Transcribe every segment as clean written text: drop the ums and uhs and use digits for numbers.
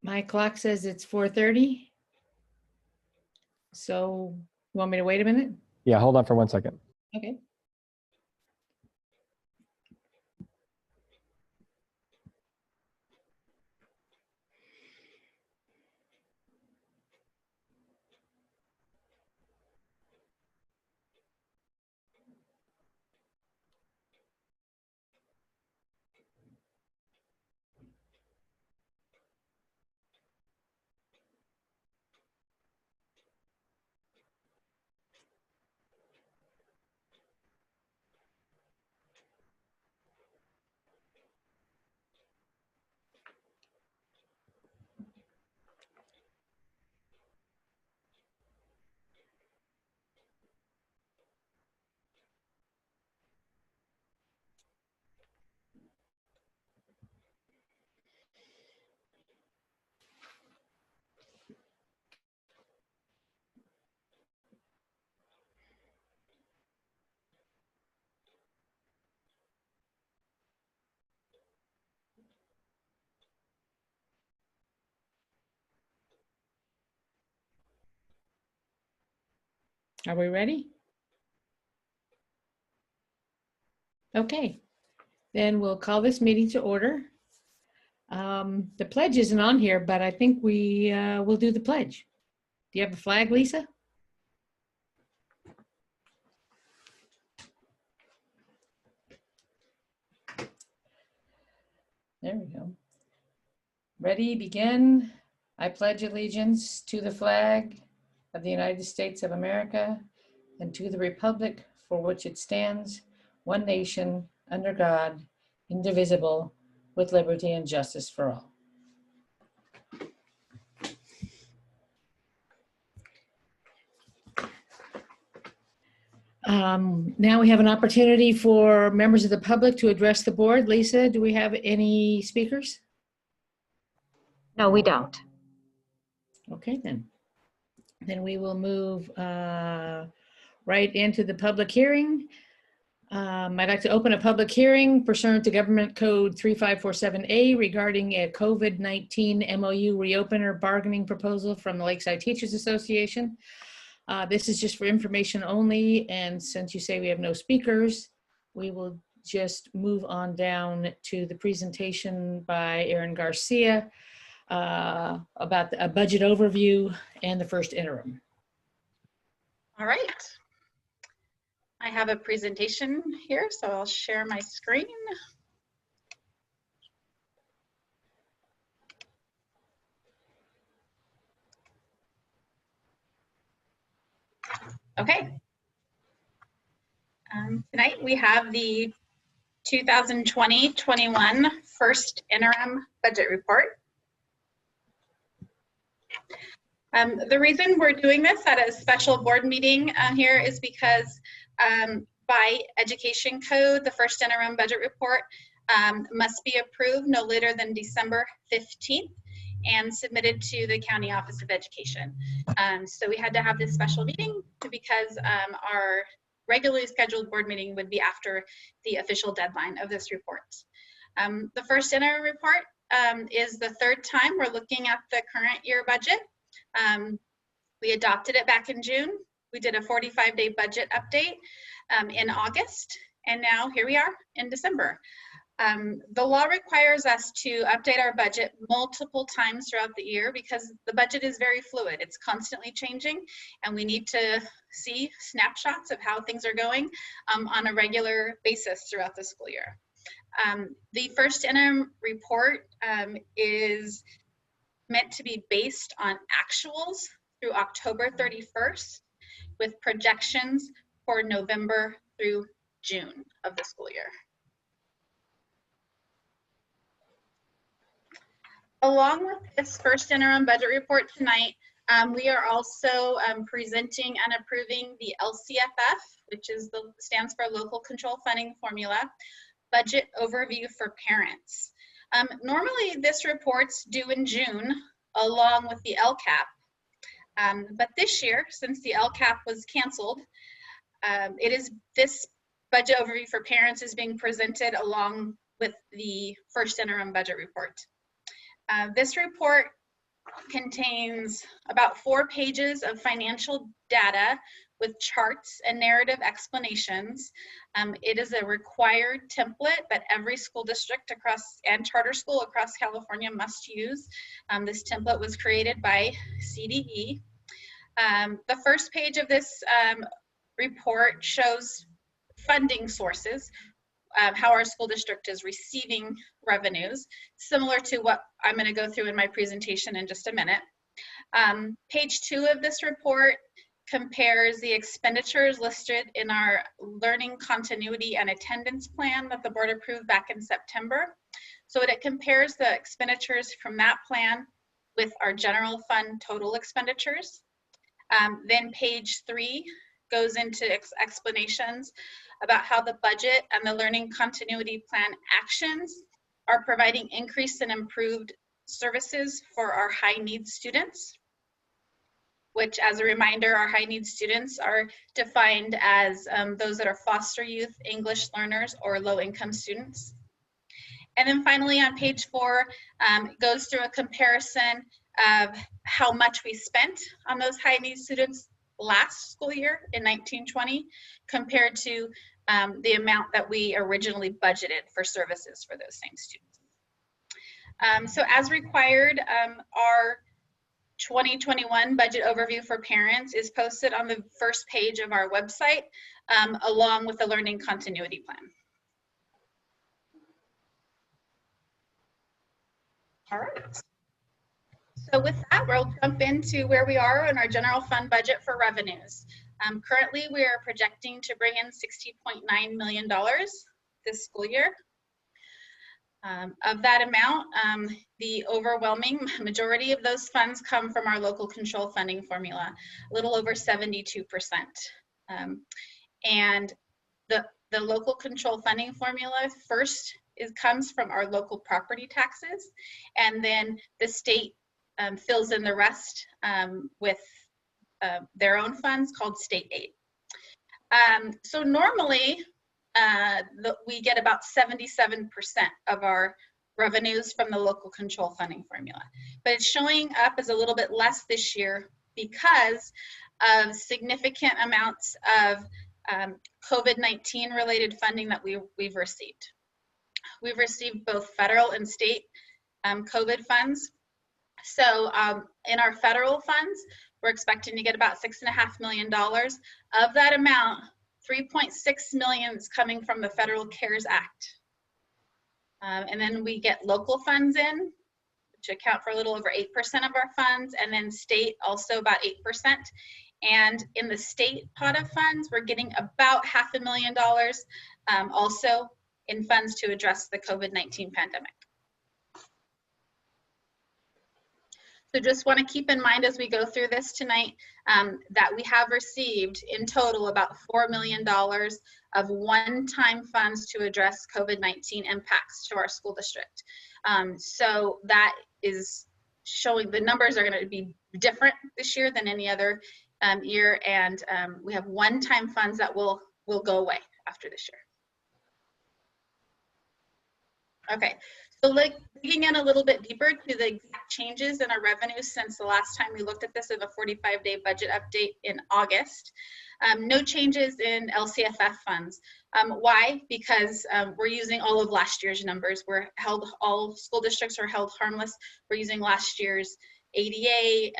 My clock says it's 4:30. So you want me to wait a minute? Yeah, hold on for 1 second. Okay. Are we ready? Okay, then we'll call this meeting to order. The pledge isn't on here, but I think we will do the pledge. Do you have a flag, Lisa? There we go. Ready, begin. I pledge allegiance to the flag of the United States of America and to the republic for which it stands, one nation, under God, indivisible, with liberty and justice for all. Now we have an opportunity for members of the public to address the board. Lisa, do we have any speakers? No, we don't. Okay, then we will move right into the public hearing. I'd like to open a public hearing pursuant to Government Code 3547A regarding a COVID-19 MOU reopener bargaining proposal from the Lakeside Teachers Association. This is just for information only, and since you say we have no speakers, we will just move on down to the presentation by Erin Garcia about a budget overview and the first interim. All right. I have a presentation here, so I'll share my screen. Okay. Tonight we have the 2020-21 first interim budget report. The reason we're doing this at a special board meeting here is because by education code, the first interim budget report must be approved no later than December 15th and submitted to the County Office of Education. So we had to have this special meeting because our regularly scheduled board meeting would be after the official deadline of this report. The first interim report is the third time we're looking at the current year budget. We adopted it back in June. We did a 45-day budget update in August, and now here we are in December. The law requires us to update our budget multiple times throughout the year because the budget is very fluid. It's constantly changing, and we need to see snapshots of how things are going on a regular basis throughout the school year. The first interim report is meant to be based on actuals through October 31st with projections for November through June of the school year. Along with this first interim budget report tonight, we are also presenting and approving the LCFF, which stands for Local Control Funding Formula, Budget Overview for Parents. Normally this report's due in June along with the LCAP, but this year, since the LCAP was canceled, this budget overview for parents is being presented along with the first interim budget report. This report contains about 4 pages of financial data with charts and narrative explanations. It is a required template that every school district and charter school across California must use. This template was created by CDE. The first page of this report shows funding sources, how our school district is receiving revenues, similar to what I'm going to go through in my presentation in just a minute. Page 2 of this report compares the expenditures listed in our learning continuity and attendance plan that the board approved back in September. So it compares the expenditures from that plan with our general fund total expenditures. Then page 3 goes into explanations about how the budget and the learning continuity plan actions are providing increased and improved services for our high needs students, which, as a reminder, our high needs students are defined as those that are foster youth, English learners, or low income students. And then finally on page 4, goes through a comparison of how much we spent on those high needs students last school year in 1920 compared to the amount that we originally budgeted for services for those same students. So as required, our 2021 budget overview for parents is posted on the first page of our website, along with the learning continuity plan. All right. So with that, we'll jump into where we are in our general fund budget for revenues. Currently, we are projecting to bring in $60.9 million this school year. Of that amount, the overwhelming majority of those funds come from our local control funding formula, a little over 72%. And the local control funding formula first comes from our local property taxes, and then the state fills in the rest with their own funds called state aid. So normally we get about 77% of our revenues from the local control funding formula, but it's showing up as a little bit less this year because of significant amounts of COVID-19 related funding that we've received. We've received both federal and state COVID funds. So in our federal funds, we're expecting to get about $6.5 million. Of that amount, $3.6 million is coming from the Federal CARES Act. And then we get local funds in, which account for a little over 8% of our funds, and then state also about 8%. And in the state pot of funds, we're getting about $500,000 also in funds to address the COVID-19 pandemic. So just want to keep in mind as we go through this tonight that we have received in total about $4 million of one-time funds to address COVID-19 impacts to our school district. So that is showing the numbers are going to be different this year than any other year, and we have one-time funds that will go away after this year. Okay, so like digging in a little bit deeper to the exact changes in our revenues since the last time we looked at this in a 45-day budget update in August. No changes in LCFF funds. Why? Because we're using all of last year's numbers. All school districts are held harmless. We're using last year's ADA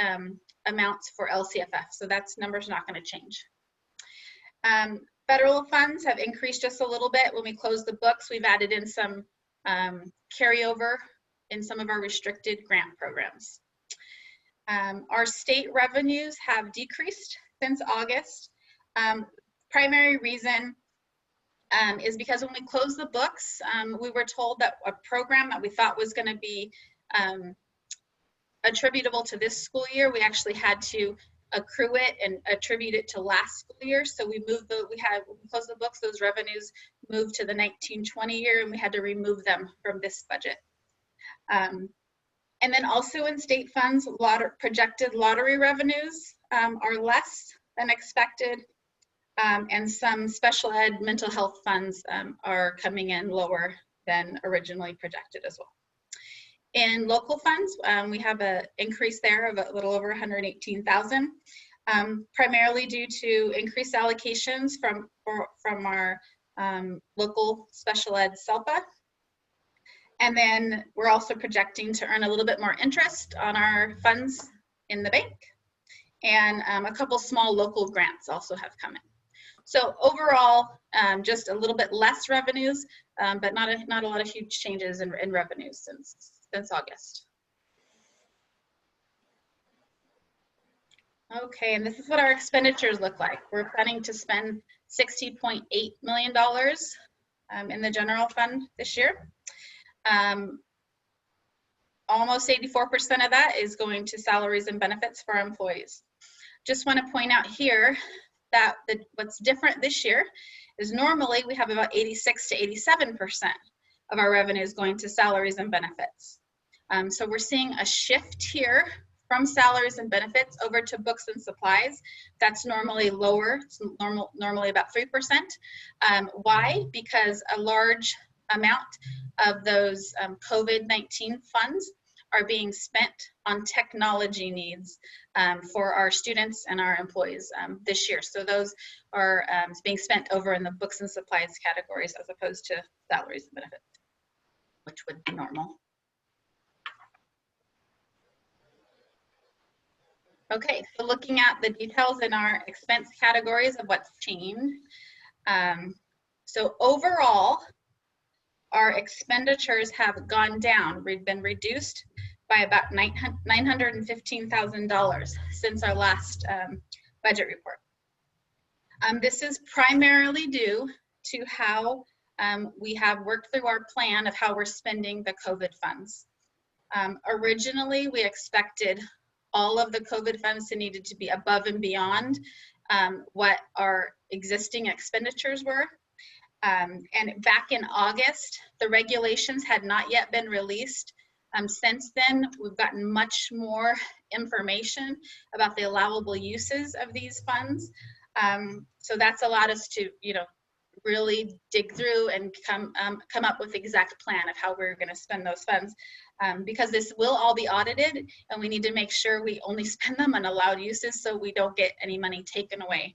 amounts for LCFF, so that's number's not going to change. Federal funds have increased just a little bit. When we close the books, we've added in some carryover in some of our restricted grant programs. Our state revenues have decreased since August. Primary reason is because when we closed the books, we were told that a program that we thought was going to be attributable to this school year, we actually had to accrue it and attribute it to last school year. So we moved when we closed the books, those revenues moved to the 1920 year, and we had to remove them from this budget. And then also in state funds, projected lottery revenues are less than expected, and some special ed mental health funds are coming in lower than originally projected as well. In local funds, we have an increase there of a little over 118,000, primarily due to increased allocations from our local special ed SELPA. And then we're also projecting to earn a little bit more interest on our funds in the bank. And a couple small local grants also have come in. So overall, just a little bit less revenues, but not a lot of huge changes in revenues since August. Okay, and this is what our expenditures look like. We're planning to spend $60.8 million in the general fund this year. Almost 84% of that is going to salaries and benefits for our employees. Just want to point out here that what's different this year is normally we have about 86 to 87% of our revenues going to salaries and benefits. So we're seeing a shift here from salaries and benefits over to books and supplies. That's normally lower. It's normally about 3%. Why? Because a large amount of those COVID-19 funds are being spent on technology needs for our students and our employees this year. So those are being spent over in the books and supplies categories as opposed to salaries and benefits, which would be normal. Okay, so looking at the details in our expense categories of what's changed. So overall, our expenditures have gone down. We've been reduced by about $915,000 since our last budget report. This is primarily due to how we have worked through our plan of how we're spending the COVID funds. Originally, we expected all of the COVID funds to needed to be above and beyond what our existing expenditures were. And back in August, the regulations had not yet been released. Since then, we've gotten much more information about the allowable uses of these funds. So that's allowed us to, really dig through and come up with the exact plan of how we're going to spend those funds. Because this will all be audited, and we need to make sure we only spend them on allowed uses so we don't get any money taken away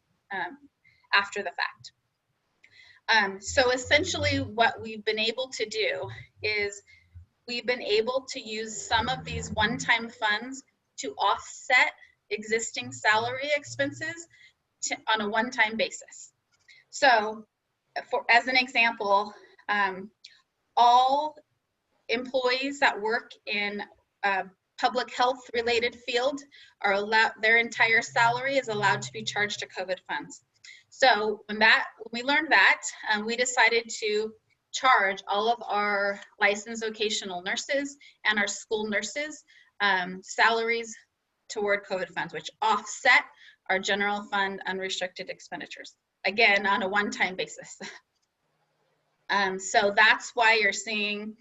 after the fact. So essentially what we've been able to do is we've been able to use some of these one-time funds to offset existing salary expenses on a one-time basis. So as an example, all employees that work in public health related field are allowed, their entire salary is allowed to be charged to COVID funds. So when we learned that, we decided to charge all of our licensed vocational nurses and our school nurses salaries toward COVID funds, which offset our general fund unrestricted expenditures, again, on a one-time basis. So that's why you're seeing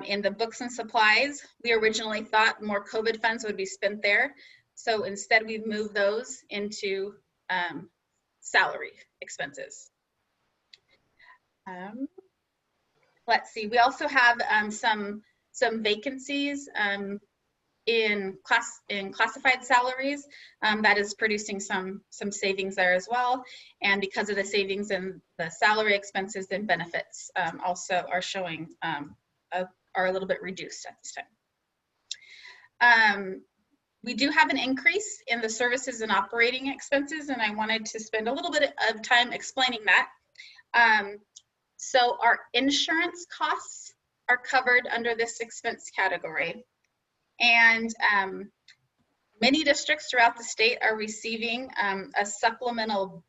in the books and supplies, we originally thought more COVID funds would be spent there. So instead we've moved those into salary expenses. Let's see, we also have some vacancies in classified salaries that is producing some savings there as well. And because of the savings in the salary expenses, then benefits also are showing are a little bit reduced at this time. We do have an increase in the services and operating expenses, and I wanted to spend a little bit of time explaining that. So our insurance costs are covered under this expense category. And many districts throughout the state are receiving a supplemental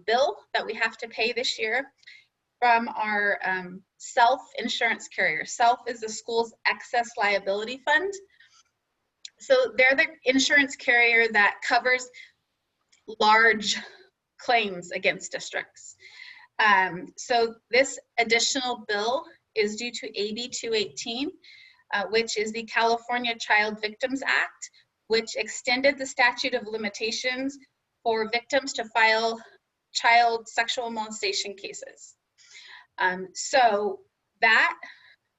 bill that we have to pay this year from our self-insurance carrier. Self is the school's excess liability fund. So they're the insurance carrier that covers large claims against districts. So this additional bill is due to AB 218. which is the California Child Victims Act, which extended the statute of limitations for victims to file child sexual molestation cases. So that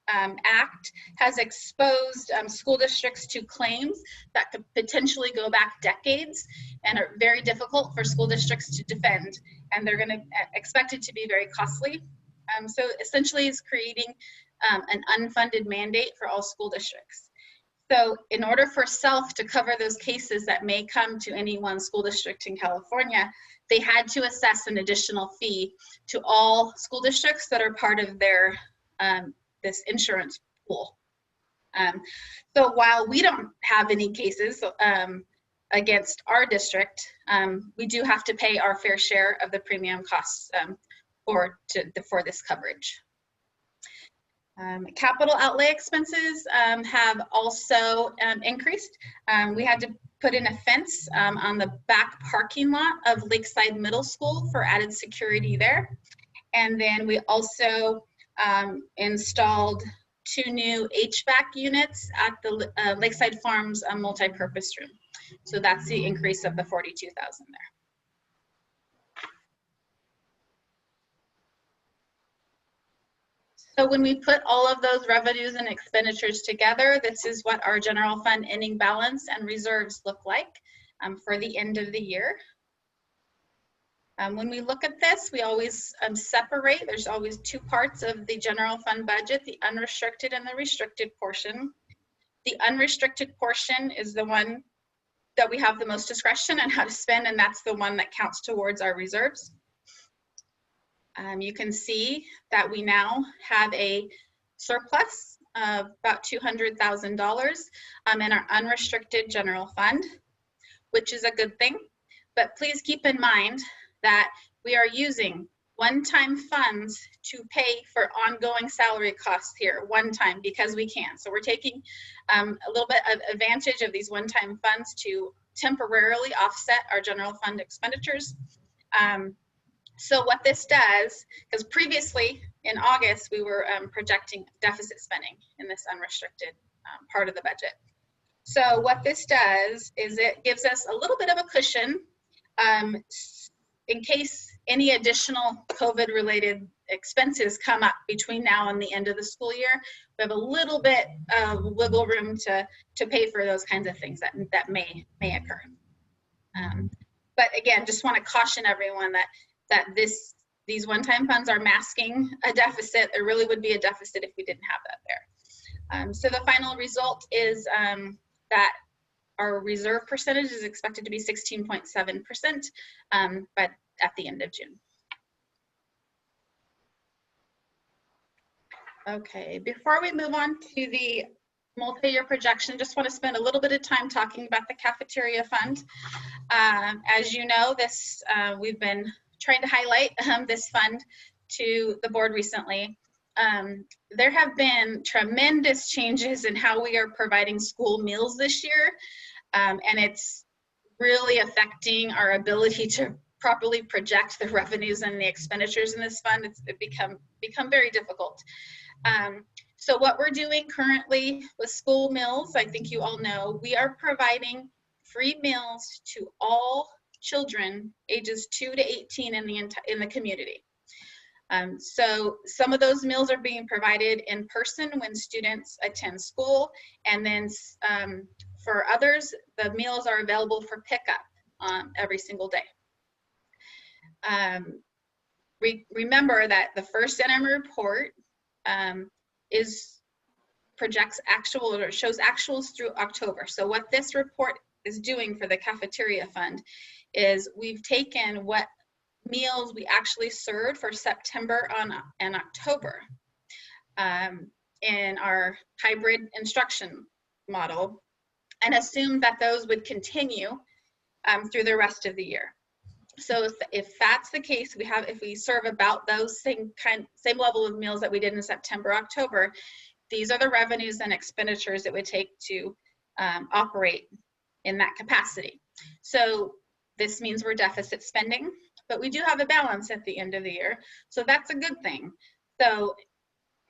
act has exposed school districts to claims that could potentially go back decades and are very difficult for school districts to defend, and they're going to expect it to be very costly. So essentially it's creating an unfunded mandate for all school districts. So in order for SELF to cover those cases that may come to any one school district in California, they had to assess an additional fee to all school districts that are part of their this insurance pool. So while we don't have any cases against our district, we do have to pay our fair share of the premium costs for this coverage. Capital outlay expenses have also increased. We had to put in a fence on the back parking lot of Lakeside Middle School for added security there. And then we also installed 2 new HVAC units at the Lakeside Farms multi-purpose room. So that's the increase of the $42,000 there. So when we put all of those revenues and expenditures together, this is what our general fund ending balance and reserves look like for the end of the year. When we look at this, we always separate. There's always 2 parts of the general fund budget, the unrestricted and the restricted portion. The unrestricted portion is the one that we have the most discretion on how to spend, and that's the one that counts towards our reserves. You can see that we now have a surplus of about $200,000 in our unrestricted general fund, which is a good thing. But please keep in mind that we are using one-time funds to pay for ongoing salary costs here, one time, because we can. So we're taking a little bit of advantage of these one-time funds to temporarily offset our general fund expenditures. So what this does, because previously in August, we were projecting deficit spending in this unrestricted part of the budget. So what this does is it gives us a little bit of a cushion in case any additional COVID-related expenses come up between now and the end of the school year. We have a little bit of wiggle room to pay for those kinds of things that may occur. But again, just want to caution everyone that these one-time funds are masking a deficit. There really would be a deficit if we didn't have that there. So the final result is that our reserve percentage is expected to be 16.7%, but at the end of June. Okay, before we move on to the multi-year projection, just want to spend a little bit of time talking about the cafeteria fund. As you know, this we've been trying to highlight this fund to the board recently. There have been tremendous changes in how we are providing school meals this year, and it's really affecting our ability to properly project the revenues and the expenditures in this fund. It's become very difficult. So what we're doing currently with school meals, I think you all know, we are providing free meals to all children ages 2 to 18 in the community. So some of those meals are being provided in person when students attend school, and then for others, the meals are available for pickup every single day. Remember that the first interim report projects actual or shows actuals through October. So what this report is doing for the cafeteria fund is we've taken what meals we actually served for September and October in our hybrid instruction model and assumed that those would continue through the rest of the year. So if that's the case, if we serve about those same level of meals that we did in September, October, these are the revenues and expenditures it would take to operate in that capacity. So this means we're deficit spending, but we do have a balance at the end of the year. So that's a good thing. So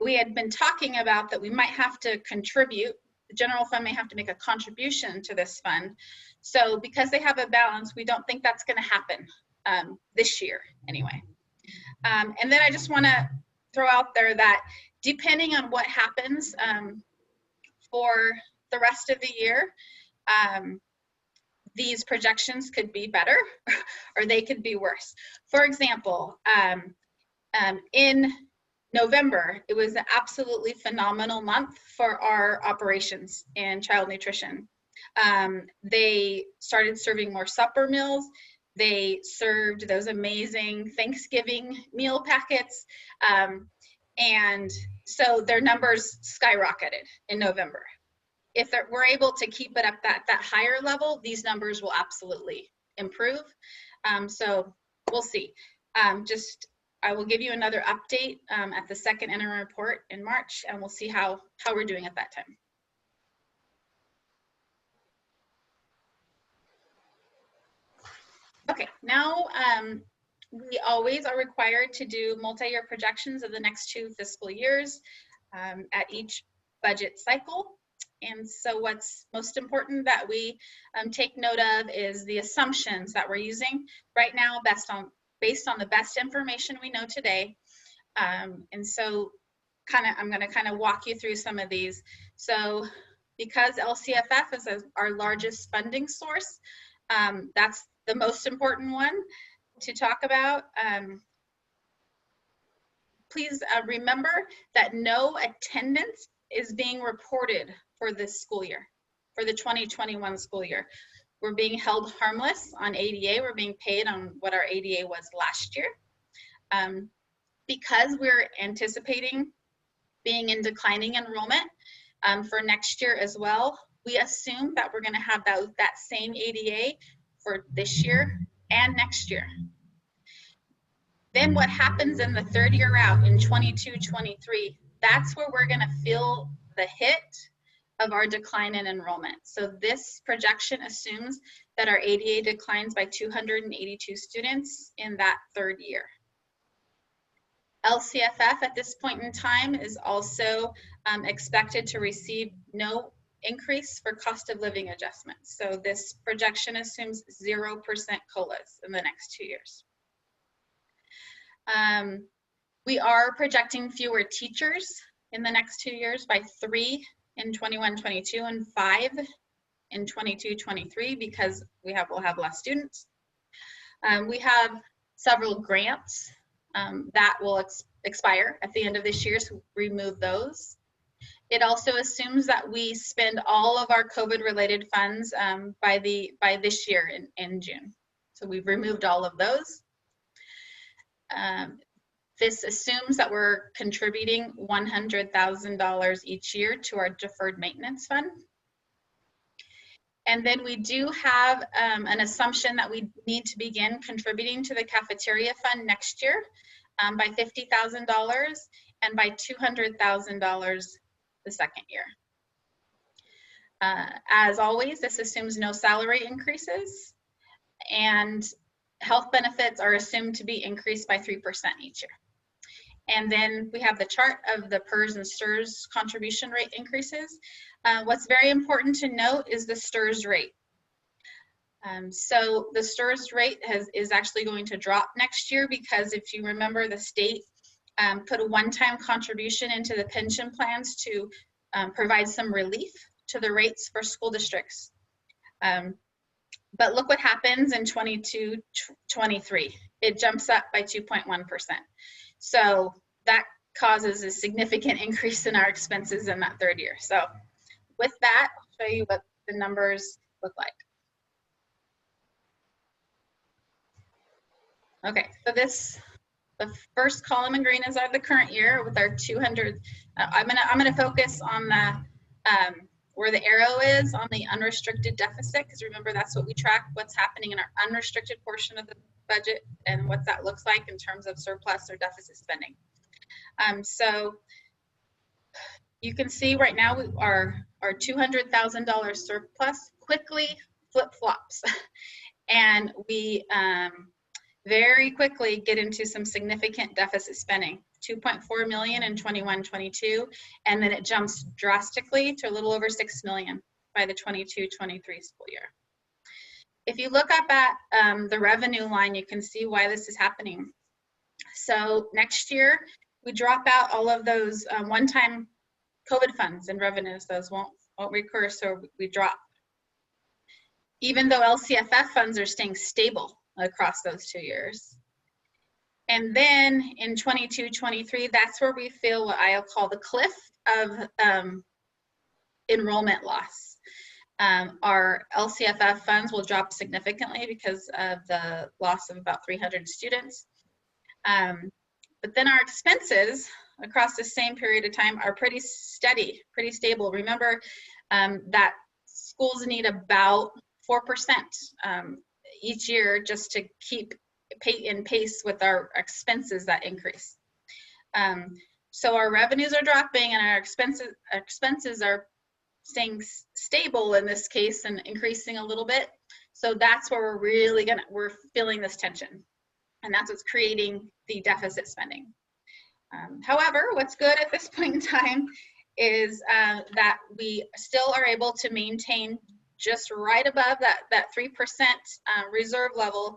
we had been talking about that we might have to contribute, the general fund may have to make a contribution to this fund. So because they have a balance, we don't think that's going to happen this year anyway. And then I just want to throw out there that depending on what happens for the rest of the year, these projections could be better or they could be worse. For example, in November, it was an absolutely phenomenal month for our operations in child nutrition. They started serving more supper meals. They served those amazing Thanksgiving meal packets. And so their numbers skyrocketed in November. If we're able to keep it up that higher level, these numbers will absolutely improve. So we'll see. I will give you another update at the second interim report in March, and we'll see how we're doing at that time. Okay, now we always are required to do multi-year projections of the next 2 fiscal years at each budget cycle. And so what's most important that we take note of is the assumptions that we're using right now based on the best information we know today. And so I'm going to kind of walk you through some of these. So because LCFF is our largest funding source, that's the most important one to talk about. Please remember that no attendance is being reported for this school year, for the 2021 school year. We're being held harmless on ADA. We're being paid on what our ADA was last year. Because we're anticipating being in declining enrollment for next year as well, we assume that we're going to have that same ADA for this year and next year. Then what happens in the third year out in 22-23, that's where we're going to feel the hit of our decline in enrollment. So this projection assumes that our ADA declines by 282 students in that third year. LCFF at this point in time is also expected to receive no increase for cost of living adjustments. So this projection assumes 0% COLAs in the next 2 years. We are projecting fewer teachers in the next 2 years by 3 in 21-22 and 5 in 22-23 because we'll have less students. We have several grants that will expire at the end of this year, so remove those. It also assumes that we spend all of our COVID-related funds by this year in June. So we've removed all of those. This assumes that we're contributing $100,000 each year to our deferred maintenance fund. And then we do have an assumption that we need to begin contributing to the cafeteria fund next year by $50,000 and by $200,000 the second year. As always, this assumes no salary increases, and health benefits are assumed to be increased by 3% each year. And then we have the chart of the PERS and STRS contribution rate increases. What's very important to note is the STRS rate. So the STRS rate is actually going to drop next year because if you remember, the state put a one-time contribution into the pension plans to provide some relief to the rates for school districts. But look what happens in 22-23. It jumps up by 2.1%. So that causes a significant increase in our expenses in that third year. So with that, I'll show you what the numbers look like. Okay, so the first column in green is the current year with our 200. I'm gonna focus on the where the arrow is on the unrestricted deficit, because remember that's what we track, what's happening in our unrestricted portion of the budget and what that looks like in terms of surplus or deficit spending. So you can see right now our $200,000 surplus quickly flip-flops, and we very quickly get into some significant deficit spending. 2.4 million in 21-22, and then it jumps drastically to a little over 6 million by the 22-23 school year. If you look up at the revenue line, you can see why this is happening. So next year, we drop out all of those one-time COVID funds and revenues. Those won't recur, so we drop. Even though LCFF funds are staying stable across those 2 years. And then in 22-23, that's where we feel what I'll call the cliff of enrollment loss. Our LCFF funds will drop significantly because of the loss of about 300 students. But then our expenses across the same period of time are pretty steady, pretty stable. Remember that schools need about 4% each year just to keep in pace with our expenses that increase. So our revenues are dropping and our expenses are staying stable in this case and increasing a little bit. So that's where we're feeling this tension, and that's what's creating the deficit spending. However, what's good at this point in time is that we still are able to maintain just right above that 3% reserve level.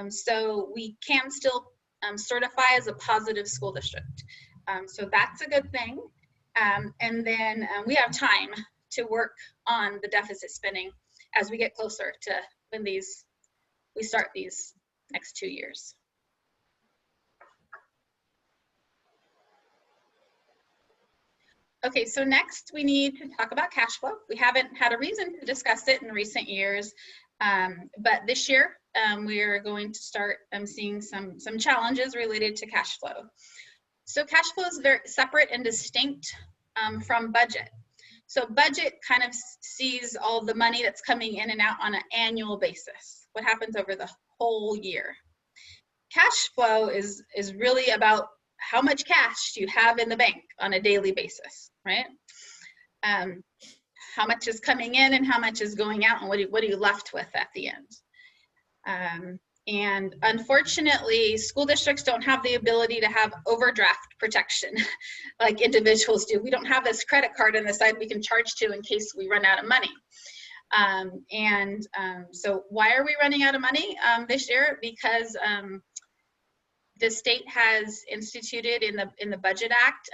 So we can still certify as a positive school district. So that's a good thing. And then we have time to work on the deficit spending as we get closer to when we start these next 2 years. Okay, so next we need to talk about cash flow. We haven't had a reason to discuss it in recent years, but this year we are going to start seeing some challenges related to cash flow. So cash flow is very separate and distinct from budget. So budget kind of sees all the money that's coming in and out on an annual basis, what happens over the whole year. Cash flow is really about how much cash do you have in the bank on a daily basis, right? How much is coming in and how much is going out, and what are you left with at the end? And unfortunately, school districts don't have the ability to have overdraft protection like individuals do. We don't have this credit card on the side we can charge to in case we run out of money. So why are we running out of money this year? Because the state has instituted in the Budget Act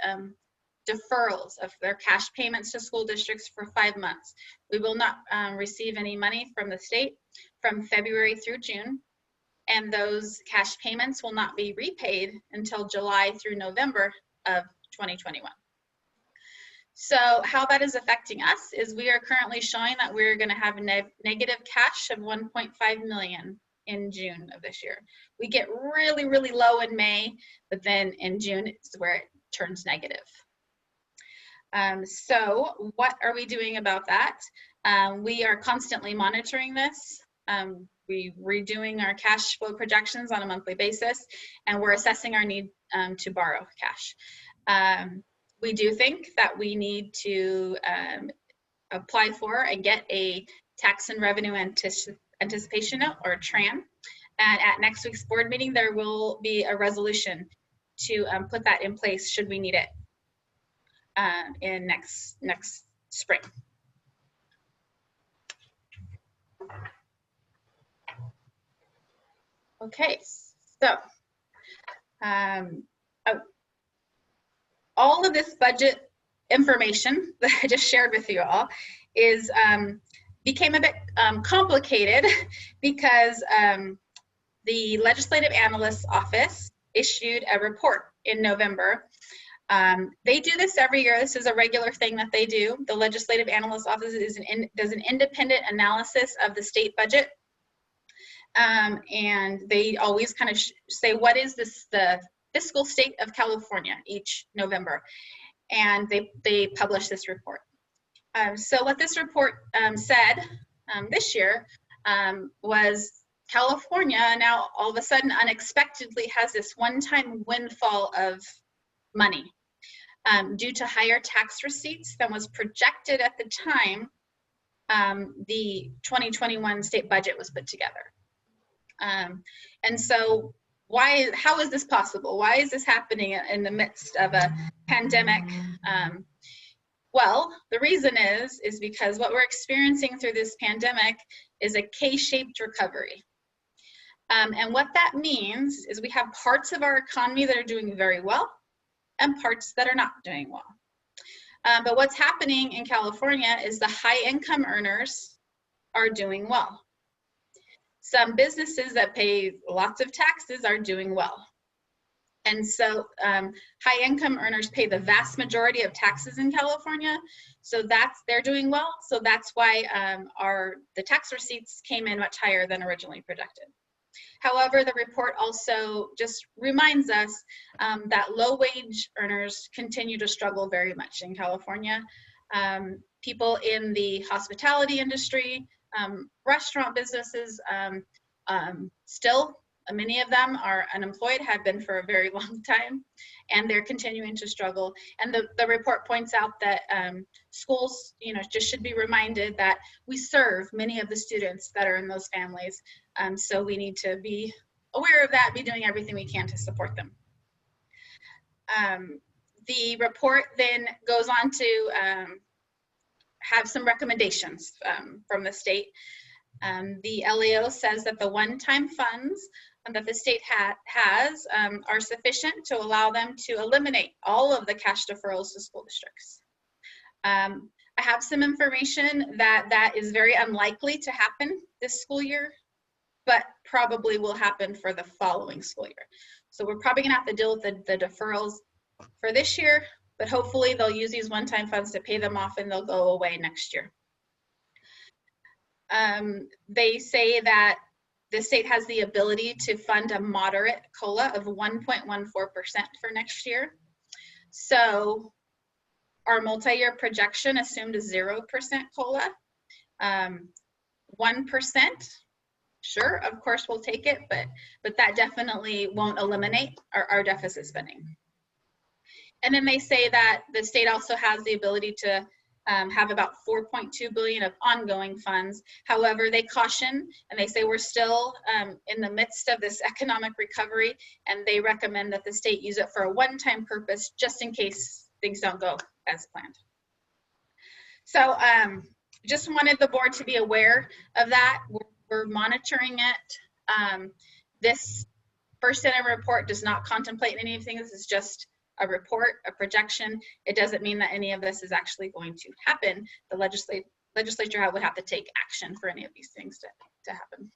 deferrals of their cash payments to school districts for 5 months. We will not receive any money from the state from February through June, and those cash payments will not be repaid until July through November of 2021. So how that is affecting us is we are currently showing that we're going to have negative cash of 1.5 million in June of this year. We get really, really low in May, but then in June is where it turns negative. So what are we doing about that? We are constantly monitoring this. We're redoing our cash flow projections on a monthly basis, and we're assessing our need to borrow cash. We do think that we need to apply for and get a tax and revenue anticipation note, or TRAN. And at next week's board meeting, there will be a resolution to put that in place should we need it in next spring. Okay, so all of this budget information that I just shared with you all is became a bit complicated because the Legislative Analyst's Office issued a report in November. They do this every year. This is a regular thing that they do. The Legislative Analyst's Office does an independent analysis of the state budget. And they always kind of say, what is the fiscal state of California each November? And they publish this report. So what this report said this year was California now all of a sudden unexpectedly has this one-time windfall of money due to higher tax receipts than was projected at the time the 2021 state budget was put together. And so how is this possible? Why is this happening in the midst of a pandemic? Well, the reason is because what we're experiencing through this pandemic is a K-shaped recovery. And what that means is we have parts of our economy that are doing very well and parts that are not doing well. But what's happening in California is the high income earners are doing well. Some businesses that pay lots of taxes are doing well. And so high income earners pay the vast majority of taxes in California. So they're doing well. So that's why the tax receipts came in much higher than originally projected. However, the report also just reminds us that low wage earners continue to struggle very much in California. People in the hospitality industry, restaurant businesses, still, many of them are unemployed, have been for a very long time, and they're continuing to struggle. And the report points out that schools, just should be reminded that we serve many of the students that are in those families. So we need to be aware of that, be doing everything we can to support them. The report then goes on to have some recommendations from the state. The LAO says that the one-time funds that the state has are sufficient to allow them to eliminate all of the cash deferrals to school districts. I have some information that is very unlikely to happen this school year, but probably will happen for the following school year. So we're probably gonna have to deal with the deferrals for this year, but hopefully they'll use these one-time funds to pay them off and they'll go away next year. They say that the state has the ability to fund a moderate COLA of 1.14% for next year. So our multi-year projection assumed a 0% COLA. 1%, sure, of course we'll take it, but that definitely won't eliminate our deficit spending. And then they say that the state also has the ability to have about $4.2 billion of ongoing funds. However, they caution and they say we're still in the midst of this economic recovery, and they recommend that the state use it for a one-time purpose just in case things don't go as planned. So just wanted the board to be aware of that. We're monitoring it. This first interim report does not contemplate anything. This is just a report, a projection. It doesn't mean that any of this is actually going to happen. The legislature would have to take action for any of these things to happen.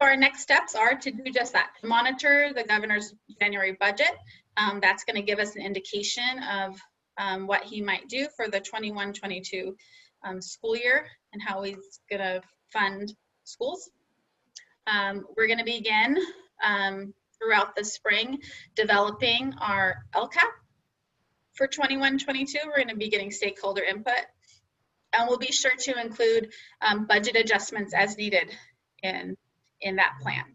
Our next steps are to do just that, to monitor the governor's January budget. That's going to give us an indication of what he might do for the 21-22 school year and how he's going to fund schools. We're going to begin throughout the spring developing our LCAP for 21-22. We're going to be getting stakeholder input, and we'll be sure to include budget adjustments as needed in that plan.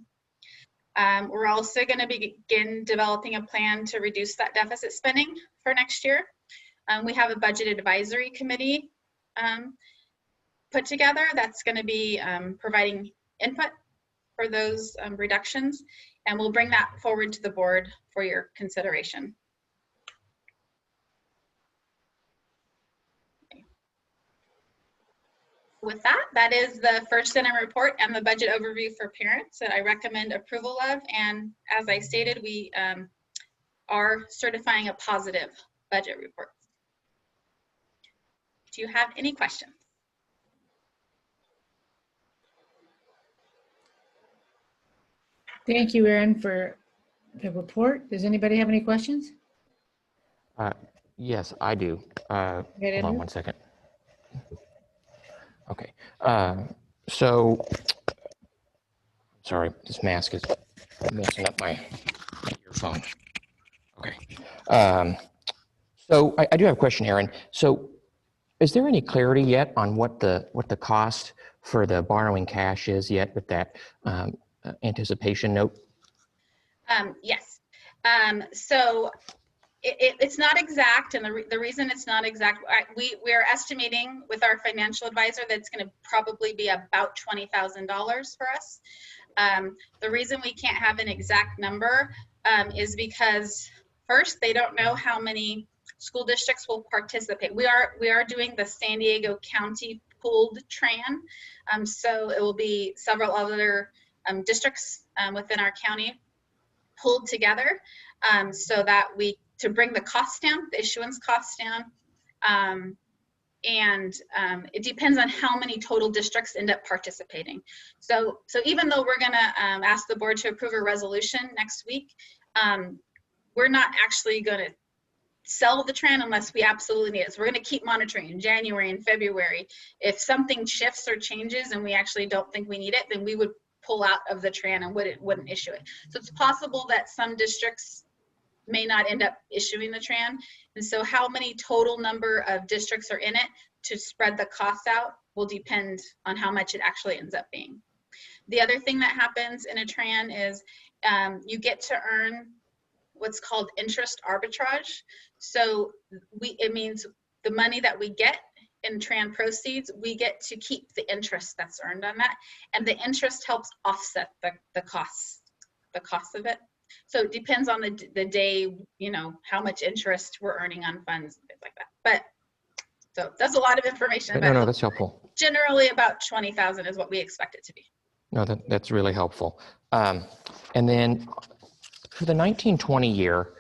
We're also going to begin developing a plan to reduce that deficit spending for next year. We have a budget advisory committee put together that's going to be providing input for those reductions, and we'll bring that forward to the board for your consideration. Okay. With that, that is the first interim report and the budget overview for parents that I recommend approval of. And as I stated, we are certifying a positive budget report. Do you have any questions? Thank you, Erin, for the report. Does anybody have any questions? Yes, I do. Hold on one second. Okay. So, sorry, this mask is messing up my earphone. Okay. So I do have a question, Erin. So, is there any clarity yet on what the cost for the borrowing cash is yet with that anticipation note? Yes. So it's not exact, and the reason it's not exact, we're estimating with our financial advisor that it's going to probably be about $20,000 for us. The reason we can't have an exact number is because first, they don't know how many school districts will participate. We are doing the San Diego County pooled TRAN. So it will be several other districts within our county pulled together so that to bring the cost down, the issuance costs down. It depends on how many total districts end up participating. So even though we're gonna ask the board to approve a resolution next week, we're not actually gonna sell the TRAN unless we absolutely need it. So we're gonna keep monitoring in January and February. If something shifts or changes and we actually don't think we need it, then we would pull out of the TRAN and wouldn't issue it. So it's possible that some districts may not end up issuing the TRAN. And so how many total number of districts are in it to spread the costs out will depend on how much it actually ends up being. The other thing that happens in a TRAN is you get to earn what's called interest arbitrage. So it means the money that we get in TRAN proceeds, we get to keep the interest that's earned on that. And the interest helps offset the costs of it. So it depends on the day, how much interest we're earning on funds and things like that. But so that's a lot of information. No, that's helpful. Generally about 20,000 is what we expect it to be. No, that's really helpful. And then for the 1920 year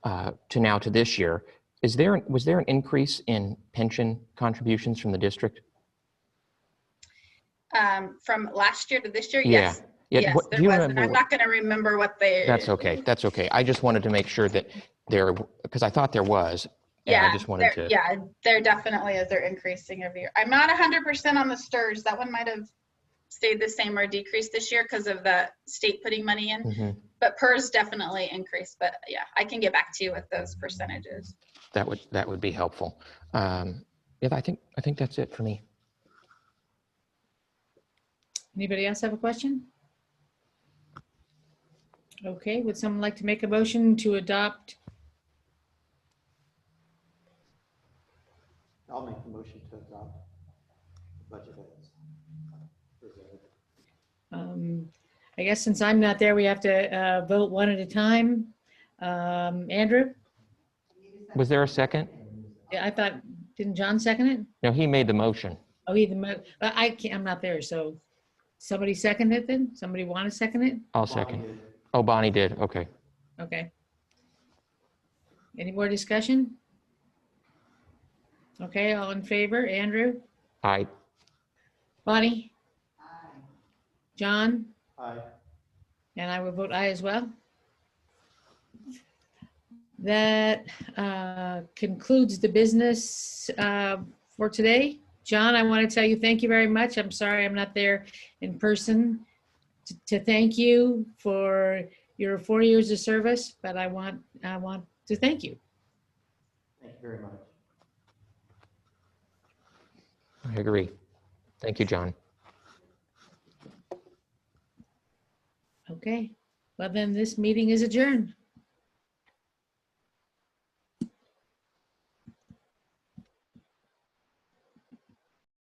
to this year, was there an increase in pension contributions from the district? From last year to this year, Yeah. yes. Yeah. Yes, What, there do you was, remember? and I'm not going to remember what they. That's okay. That's okay. I just wanted to make sure that because I thought there was. And Yeah, I just wanted to. Yeah, there definitely is. They're increasing every year. I'm not 100% on the STRS. That one might have stayed the same or decreased this year because of the state putting money in. Mm-hmm. But PERS definitely increased. But yeah, I can get back to you with those percentages. That would be helpful. Yeah, I think that's it for me. Anybody else have a question? Okay, would someone like to make a motion to adopt? I'll make the motion to adopt the budget as presented. I guess since I'm not there, we have to vote one at a time. Andrew? Was there a second? Yeah, I thought, didn't John second it? No, he made the motion. Oh, I can't, I'm not there, so somebody second it then? Somebody want to second it? I'll second. Oh, Bonnie did. Okay. Okay. Any more discussion? Okay, all in favor? Andrew? Aye. Bonnie? John? Aye. And I will vote aye as well. That concludes the business for today. John, I want to tell you thank you very much. I'm sorry I'm not there in person to thank you for your 4 years of service, but I want to thank you. Thank you very much. I agree. Thank you, John. Okay, well then this meeting is adjourned.